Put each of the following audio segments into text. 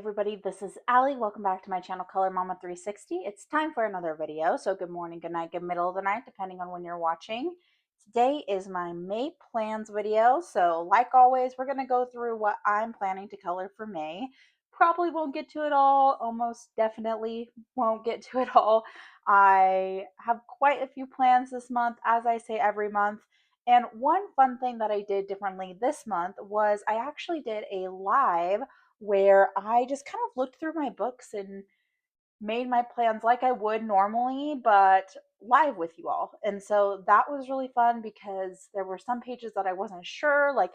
everybody, this is Allie. Welcome back to my channel Color Mama 360. It's time for another video. So good morning, good night, good middle of the night, depending on when you're watching. Today is my May plans video. So like always, we're going to go through what I'm planning to color for May. Probably won't get to it all, almost definitely won't get to it all. I have quite a few plans this month, as I say every month. And one fun thing that I did differently this month was I actually did a live where I just kind of looked through my books and made my plans like I would normally, but live with you all. And so that was really fun because there were some pages that I wasn't sure, like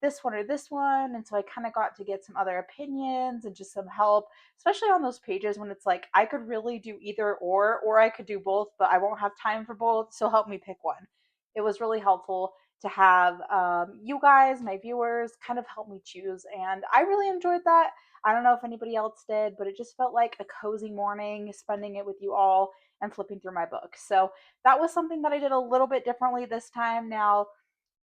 this one or this one. And so I kind of got to get some other opinions and just some help, especially on those pages when it's like I could really do either or I could do both, but I won't have time for both. So help me pick one. It was really helpful to have you guys, my viewers, kind of help me choose. And I really enjoyed that. I don't know if anybody else did, but it just felt like a cozy morning, spending it with you all and flipping through my book. So that was something that I did a little bit differently this time. Now,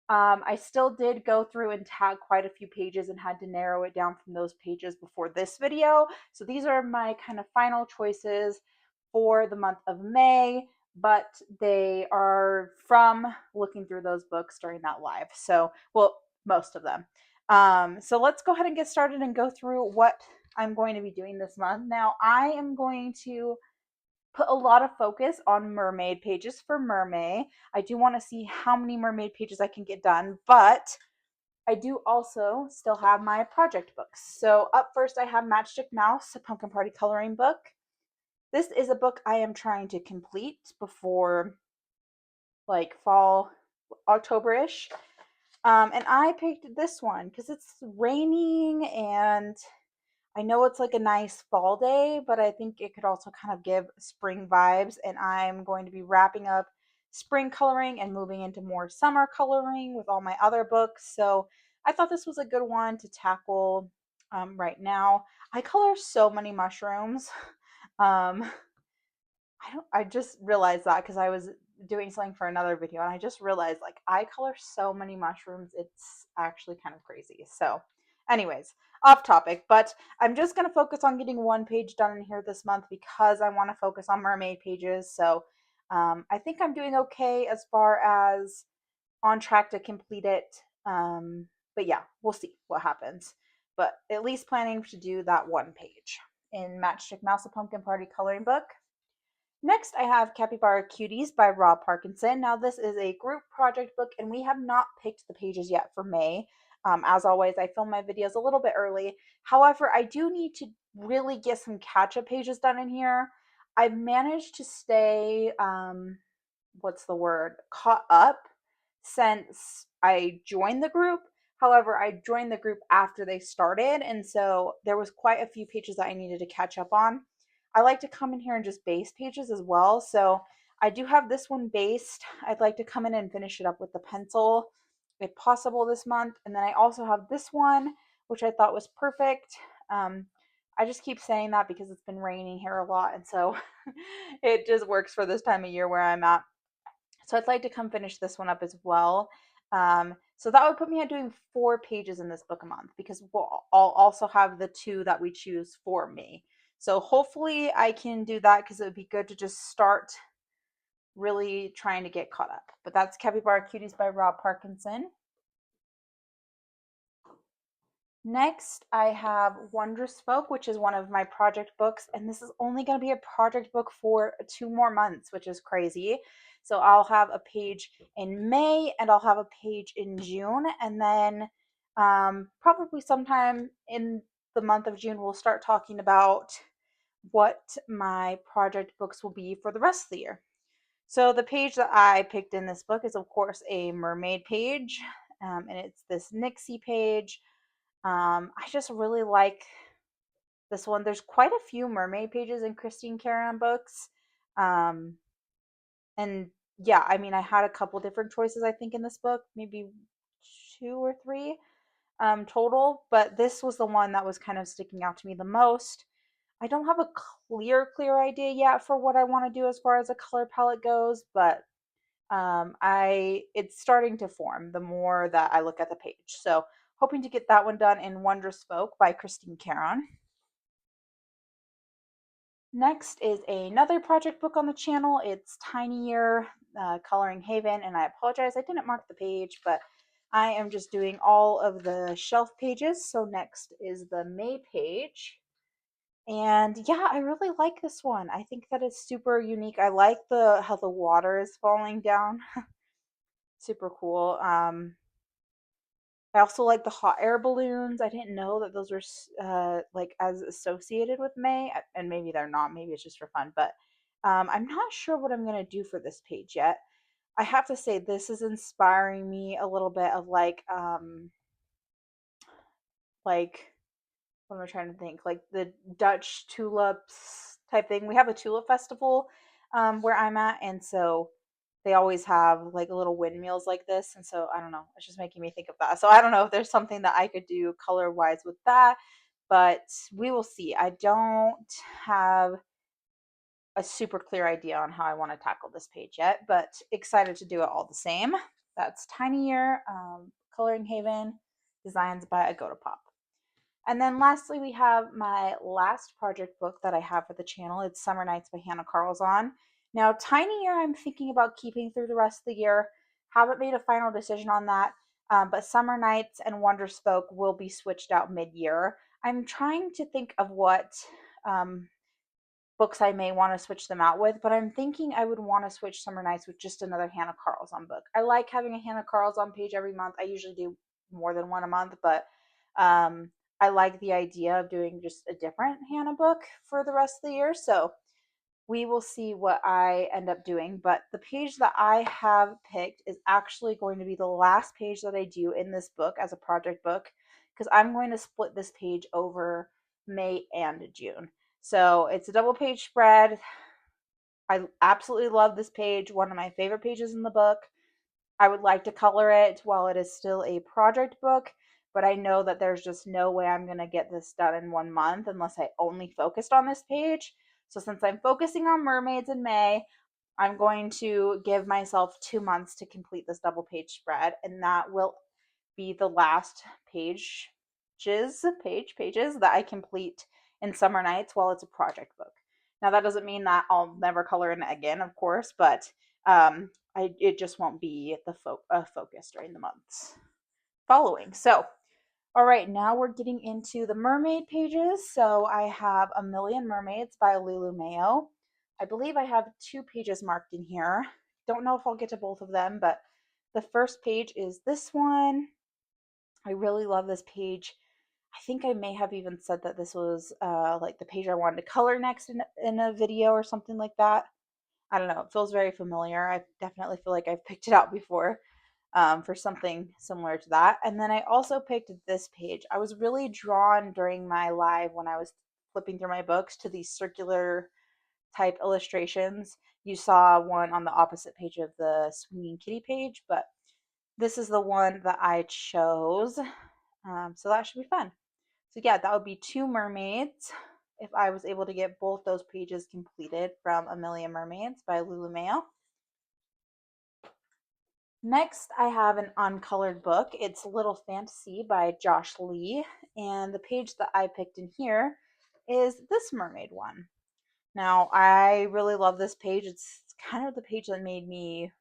I still did go through and tag quite a few pages and had to narrow it down from those pages before this video. So these are my kind of final choices for the month of May, but they are from looking through those books during that live. So, well, most of them. So let's go ahead and get started and go through what I'm going to be doing this month. Now, I am going to put a lot of focus on mermaid pages for Mer-May. I do want to see how many mermaid pages I can get done, but I do also still have my project books. So up first I have Matchstick Mouse, a pumpkin party coloring book. This is a book I am trying to complete before like fall, October-ish. And I picked this one because it's raining and I know it's like a nice fall day, but I think it could also kind of give spring vibes. And I'm going to be wrapping up spring coloring and moving into more summer coloring with all my other books. So I thought this was a good one to tackle right now. I color so many mushrooms. Um, I just realized that because I was doing something for another video and I just realized like I color so many mushrooms. It's actually kind of crazy. So, anyways, off topic, but I'm just going to focus on getting one page done in here this month because I want to focus on mermaid pages. So, I think I'm doing okay as far as on track to complete it. But yeah, we'll see what happens. But at least planning to do that one page in Matchstick Mouse, a Pumpkin Party coloring book. Next, I have Capybara Cuties by Rob Parkinson. Now, this is a group project book, and we have not picked the pages yet for May. As always, I film my videos a little bit early. However, I do need to really get some catch-up pages done in here. I've managed to stay, what's the word, caught up since I joined the group. However, I joined the group after they started, and so there was quite a few pages that I needed to catch up on. I like to come in here and just base pages as well. So I do have this one based. I'd like to come in and finish it up with the pencil if possible this month. And then I also have this one, which I thought was perfect. I just keep saying that because it's been raining here a lot. And so it just works for this time of year where I'm at. So I'd like to come finish this one up as well. So that would put me at doing 4 pages in this book a month because I'll also have the 2 that we choose for me. So hopefully I can do that because it would be good to just start really trying to get caught up. But that's Capybara Cuties by Rob Parkinson. Next, I have Wondrous Folk, which is one of my project books, and this is only going to be a project book for 2 more months, which is crazy. So I'll have a page in May and I'll have a page in June, and then probably sometime in the month of June, we'll start talking about what my project books will be for the rest of the year. So the page that I picked in this book is, of course, a mermaid page, and it's this Nixie page. I just really like this one. There's quite a few mermaid pages in Christine Caron books. Um, and yeah, I mean, I had a couple different choices, I think, in this book, maybe 2 or 3 total, but this was the one that was kind of sticking out to me the most. I don't have a clear idea yet for what I want to do as far as a color palette goes, but it's starting to form the more that I look at the page. So hoping to get that one done in Wondrous Folk by Christine Caron. Next is another project book on the channel. It's Tinier Coloring Haven, and I apologize, I didn't mark the page, but I am just doing all of the shelf pages. So next is the May page. And yeah, I really like this one. I think that it's super unique. I like the how the water is falling down. Super cool. I also like the hot air balloons. I didn't know that those were like as associated with May, and maybe they're not. Maybe it's just for fun, but I'm not sure what I'm gonna do for this page yet. I have to say this is inspiring me a little bit of like what am I trying to think? Like the Dutch tulips type thing. We have a tulip festival where I'm at, and so they always have like little windmills like this. And so I don't know, it's just making me think of that. So I don't know if there's something that I could do color wise with that, but we will see. I don't have a super clear idea on how I want to tackle this page yet, but excited to do it all the same. That's Tinier Coloring Haven, designs by Agoda Pop. And then lastly, we have my last project book that I have for the channel. It's Summer Nights by Hannah Carlzon. Now, Tinier, I'm thinking about keeping through the rest of the year. Haven't made a final decision on that, but Summer Nights and Wonder Spoke will be switched out mid-year. I'm trying to think of what um, books I may want to switch them out with, but I'm thinking I would want to switch Summer Nights with just another Hannah Carlzon book. I like having a Hannah Carlzon page every month. I usually do more than one a month, but I like the idea of doing just a different Hannah book for the rest of the year. So we will see what I end up doing. But the page that I have picked is actually going to be the last page that I do in this book as a project book, because I'm going to split this page over May and June. So it's a double page spread. I absolutely love this page, one of my favorite pages in the book. I would like to color it while it is still a project book, but I know that there's just no way I'm going to get this done in 1 month unless I only focused on this page. So since I'm focusing on mermaids in May, I'm going to give myself 2 months to complete this double page spread, and that will be the last pages that I complete in Summer Nights while it's a project book. Now that doesn't mean that I'll never color in it again, of course, but it just won't be the focus during the months following. So, all right, now we're getting into the mermaid pages. So I have A Million Mermaids by Lulu Mayo. I believe I have 2 pages marked in here. Don't know if I'll get to both of them, but the first page is this one. I really love this page. I think I may have even said that this was like the page I wanted to color next in a video or something like that. I don't know. It feels very familiar. I definitely feel like I've picked it out before for something similar to that. And then I also picked this page. I was really drawn during my live when I was flipping through my books to these circular type illustrations. You saw one on the opposite page of the Swinging Kitty page, but this is the one that I chose. So that should be fun. So yeah, that would be 2 mermaids if I was able to get both those pages completed from A Million Mermaids by Lulu Mayo. Next, I have an uncolored book. It's Little Fantasy by Josh Lee, and the page that I picked in here is this mermaid one. Now, I really love this page. It's kind of the page that made me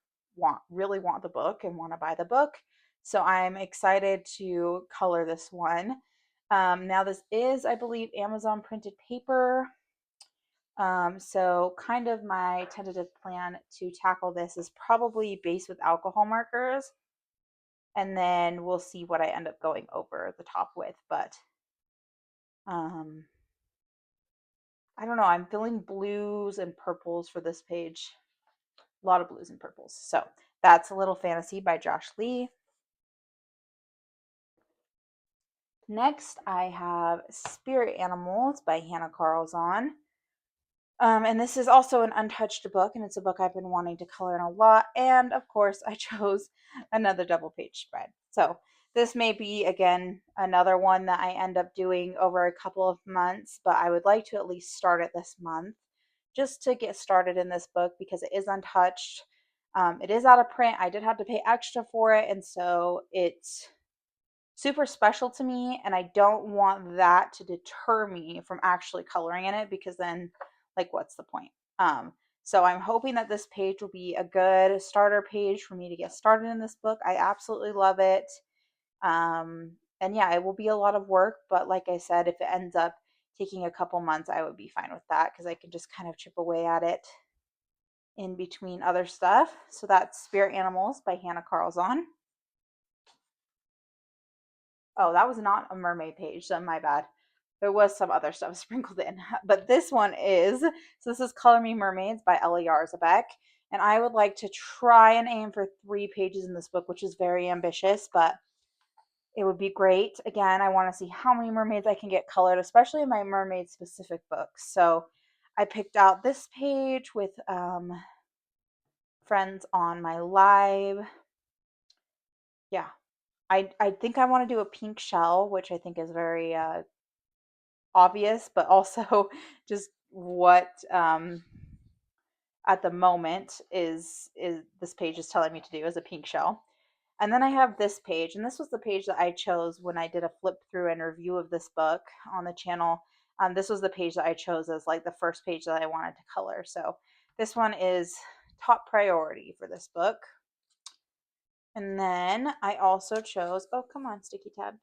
really want the book and want to buy the book. So I'm excited to color this one. Now, this is, I believe, Amazon printed paper. So kind of my tentative plan to tackle this is probably base with alcohol markers, and then we'll see what I end up going over the top with. But um, I don't know. I'm feeling blues and purples for this page. A lot of blues and purples. So that's A Little Fantasy by Josh Lee. Next, I have Spirit Animals by Hannah Carlzon. And this is also an untouched book, and it's a book I've been wanting to color in a lot. And of course, I chose another double page spread. So this may be, again, another one that I end up doing over a couple of months, but I would like to at least start it this month just to get started in this book because it is untouched. It is out of print. I did have to pay extra for it, and so it's super special to me, and I don't want that to deter me from actually coloring in it because then like what's the point? So I'm hoping that this page will be a good starter page for me to get started in this book. I absolutely love it. And yeah, it will be a lot of work, but like I said, if it ends up taking a couple months, I would be fine with that because I can just kind of chip away at it in between other stuff. So that's Spirit Animals by Hannah Carlzon. Oh, that was not a mermaid page, so my bad. There was some other stuff sprinkled in, but this one is. So this is Color Me Mermaids by Ellie Yarzabek, and I would like to try and aim for 3 pages in this book, which is very ambitious, but it would be great. Again, I want to see how many mermaids I can get colored, especially in my mermaid specific books. So I picked out this page with friends on my live. Yeah, I think I want to do a pink shell, which I think is very obvious, but also just what at the moment is this page is telling me to do as a pink shell. And then I have this page, and this was the page that I chose when I did a flip through and review of this book on the channel. This was the page that I chose as like the first page that I wanted to color. So this one is top priority for this book. And then I also chose, oh, come on, Sticky Tab,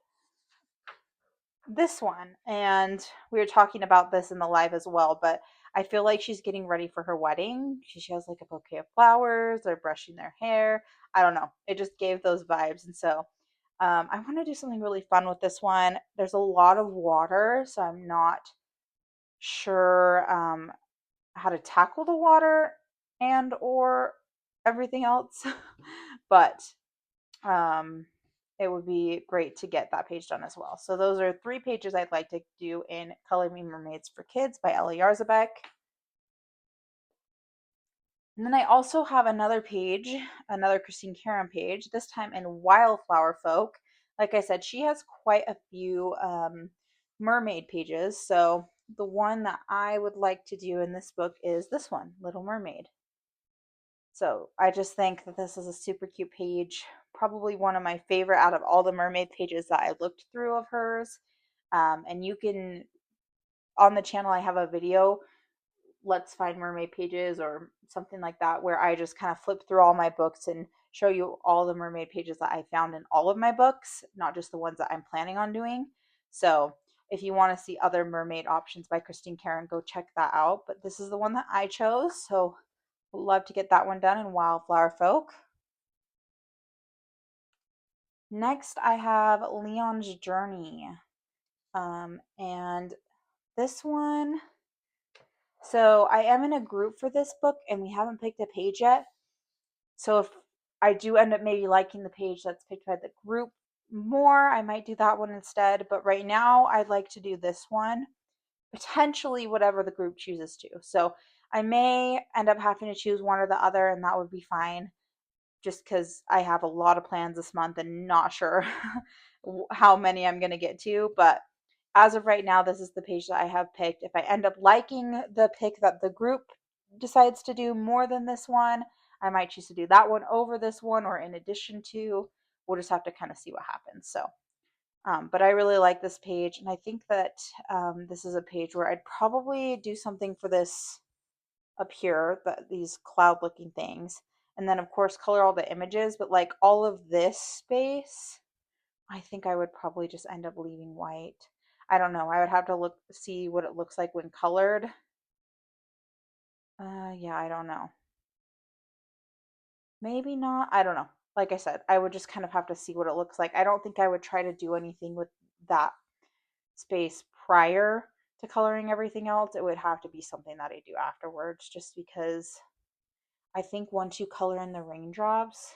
this one. And we were talking about this in the live as well, but I feel like she's getting ready for her wedding. She has like a bouquet of flowers, they're brushing their hair. I don't know. It just gave those vibes. And so I want to do something really fun with this one. There's a lot of water, so I'm not sure how to tackle the water and or everything else. But um, it would be great to get that page done as well. So those are 3 pages I'd like to do in Color Me Mermaids for Kids by Ellie Yarzabek. And then I also have another page, another Christine Karen page, this time in Wildflower Folk. Like I said, she has quite a few mermaid pages. So the one that I would like to do in this book is this one, Little Mermaid. So I just think that this is a super cute page. Probably one of my favorite out of all the mermaid pages that I looked through of hers. And you can, on the channel, I have a video, Let's Find Mermaid Pages or something like that, where I just kind of flip through all my books and show you all the mermaid pages that I found in all of my books, not just the ones that I'm planning on doing. So if you want to see other mermaid options by Christine Karen, go check that out. But this is the one that I chose. So would love to get that one done in Wildflower Folk. Next, I have Leon's Journey. And this one, so I am in a group for this book and we haven't picked a page yet. So if I do end up maybe liking the page that's picked by the group more, I might do that one instead. But right now, I'd like to do this one, potentially whatever the group chooses to. So I may end up having to choose one or the other, and that would be fine, just because I have a lot of plans this month and not sure how many I'm going to get to. But as of right now, this is the page that I have picked. If I end up liking the pick that the group decides to do more than this one, I might choose to do that one over this one or in addition to. We'll just have to kind of see what happens. So, but I really like this page, and I think that this is a page where I'd probably do something for this up here, these cloud looking things. And then, of course, color all the images, but like all of this space, I think I would probably just end up leaving white. I don't know. I would have to see what it looks like when colored. Yeah, I don't know. Maybe not. I don't know. Like I said, I would just kind of have to see what it looks like. I don't think I would try to do anything with that space prior to coloring everything else. It would have to be something that I do afterwards, just because I think once you color in the raindrops,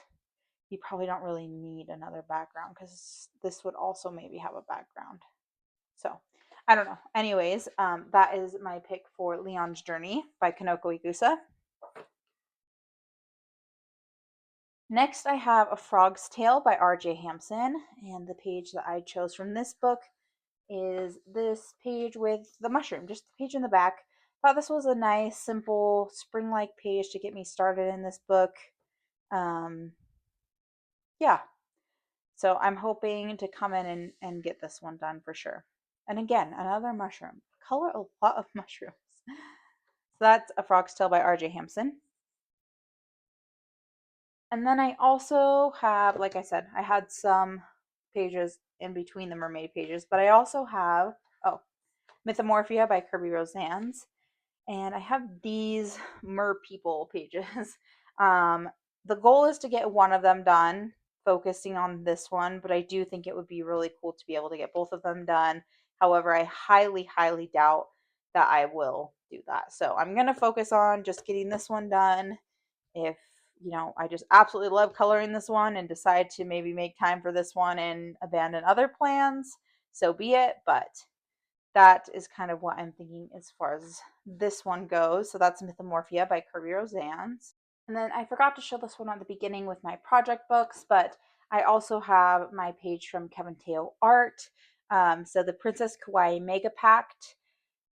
you probably don't really need another background because this would also maybe have a background. So I don't know. Anyways, that is my pick for Leon's Journey by Kanoko Igusa. Next, I have A Frog's Tale by R.J. Hampson, and the page that I chose from this book is this page with the mushroom, just the page in the back. Thought this was a nice, simple, spring-like page to get me started in this book. Yeah, so I'm hoping to come in and get this one done for sure. And again, another mushroom. Color a lot of mushrooms. So that's A Frog's Tale by R.J. Hampson. And then I also have, like I said, I had some pages in between the mermaid pages, but I also have, oh, Mythamorphia by Kirby Rose Hands. And I have these Mer People pages. Um, the goal is to get one of them done, focusing on this one, but I do think it would be really cool to be able to get both of them done. However, I highly, highly doubt that I will do that. So I'm going to focus on just getting this one done. If, I just absolutely love coloring this one and decide to maybe make time for this one and abandon other plans, so be it. But that is kind of what I'm thinking as far as this one goes. So that's Mythamorphia by Kirby Roseanne's. And then I forgot to show this one at the beginning with my project books, but I also have my page from Kevin Teo Art. So the Princess Kawaii Mega Pact.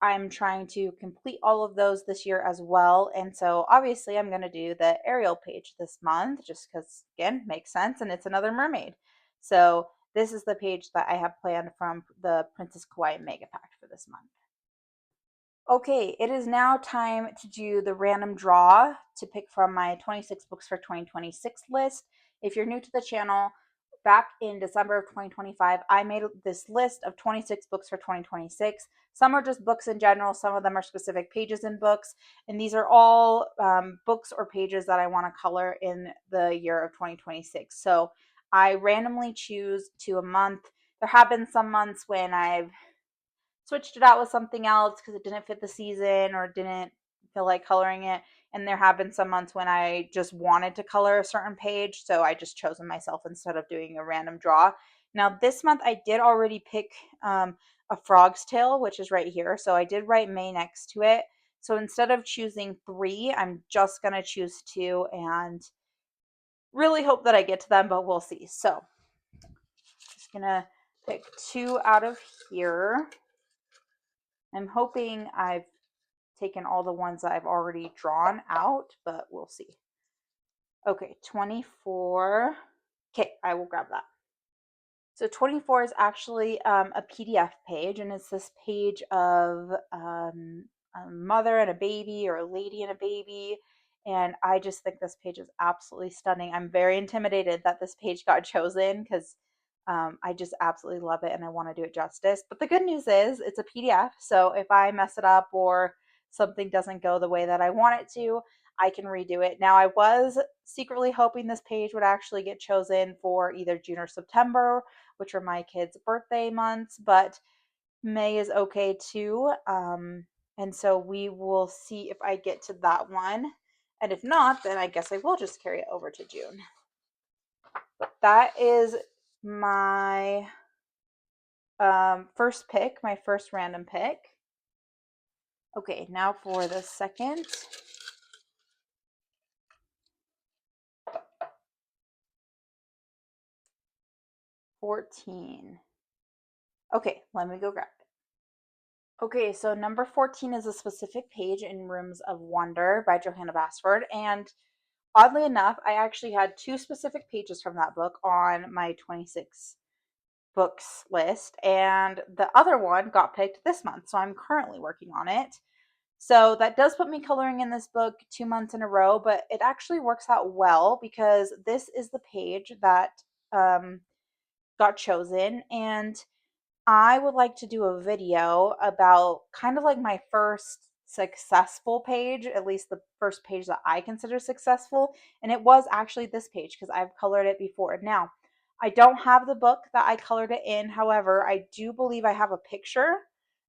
I'm trying to complete all of those this year as well. And so obviously I'm going to do the Ariel page this month just because, again, makes sense. And it's another mermaid. So this is the page that I have planned from the Princess Kawaii Mega Pact for this month. Okay, it is now time to do the random draw to pick from my 26 books for 2026 list. If you're new to the channel, back in December of 2025, I made this list of 26 books for 2026. Some are just books in general, some of them are specific pages in books, and these are all books or pages that I want to color in the year of 2026. So I randomly choose to a month. There have been some months when I've switched it out with something else because it didn't fit the season or didn't feel like coloring it. And there have been some months when I just wanted to color a certain page, so I just chose them myself instead of doing a random draw. Now this month I did already pick a Frog's Tale, which is right here. So I did write May next to it. So instead of choosing 3, I'm just going to choose 2 and really hope that I get to them, but we'll see. So just going to pick 2 out of here. I'm hoping I've taken all the ones that I've already drawn out, but we'll see. Okay, 24. Okay, I will grab that. So 24 is actually a PDF page, and it's this page of a mother and a baby, or a lady and a baby. And I just think this page is absolutely stunning. I'm very intimidated that this page got chosen because I just absolutely love it and I want to do it justice. But the good news is it's a PDF. So if I mess it up or something doesn't go the way that I want it to, I can redo it. Now, I was secretly hoping this page would actually get chosen for either June or September, which are my kids' birthday months, but May is okay too. And so we will see if I get to that one. And if not, then I guess I will just carry it over to June. But that is my first pick, my first random pick. Okay, now for the second. $14. Okay, let me go grab it. Okay, so number 14 is a specific page in Rooms of Wonder by Johanna Basford. And oddly enough, I actually had 2 specific pages from that book on my 26 books list. And the other one got picked this month. So I'm currently working on it. So that does put me coloring in this book 2 months in a row, but it actually works out well because this is the page that got chosen. And I would like to do a video about kind of like my first successful page, at least the first page that I consider successful. And it was actually this page because I've colored it before. Now, I don't have the book that I colored it in. However, I do believe I have a picture.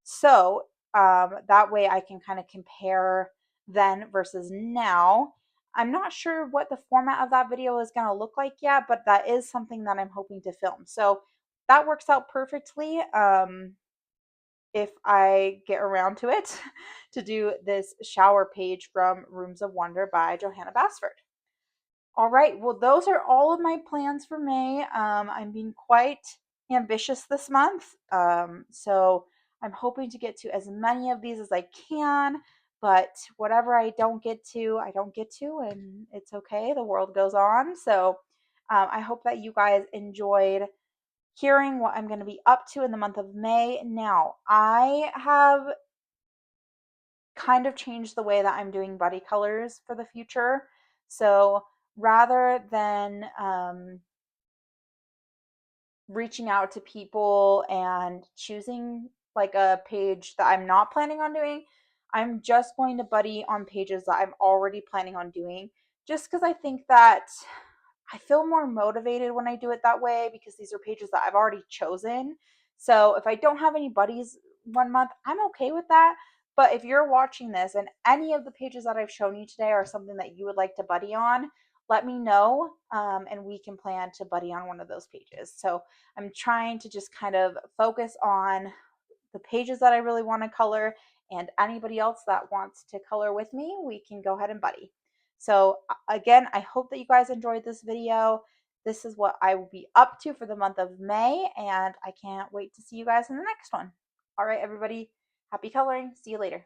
So that way I can kind of compare then versus now. I'm not sure what the format of that video is going to look like yet, but that is something that I'm hoping to film. So that works out perfectly if I get around to it to do this shower page from Rooms of Wonder by Johanna Basford. All right, well, those are all of my plans for May. I'm being quite ambitious this month, so I'm hoping to get to as many of these as I can. But whatever I don't get to, I don't get to, and it's okay. The world goes on. So I hope that you guys enjoyed hearing what I'm going to be up to in the month of May. Now, I have kind of changed the way that I'm doing buddy colors for the future. So rather than reaching out to people and choosing like a page that I'm not planning on doing, I'm just going to buddy on pages that I'm already planning on doing, just because I think that I feel more motivated when I do it that way because these are pages that I've already chosen. So if I don't have any buddies one month, I'm okay with that. But if you're watching this and any of the pages that I've shown you today are something that you would like to buddy on, let me know, and we can plan to buddy on one of those pages. So I'm trying to just kind of focus on the pages that I really want to color, and anybody else that wants to color with me, we can go ahead and buddy. So again, I hope that you guys enjoyed this video. This is what I will be up to for the month of May, and I can't wait to see you guys in the next one. All right, everybody, happy coloring. See you later.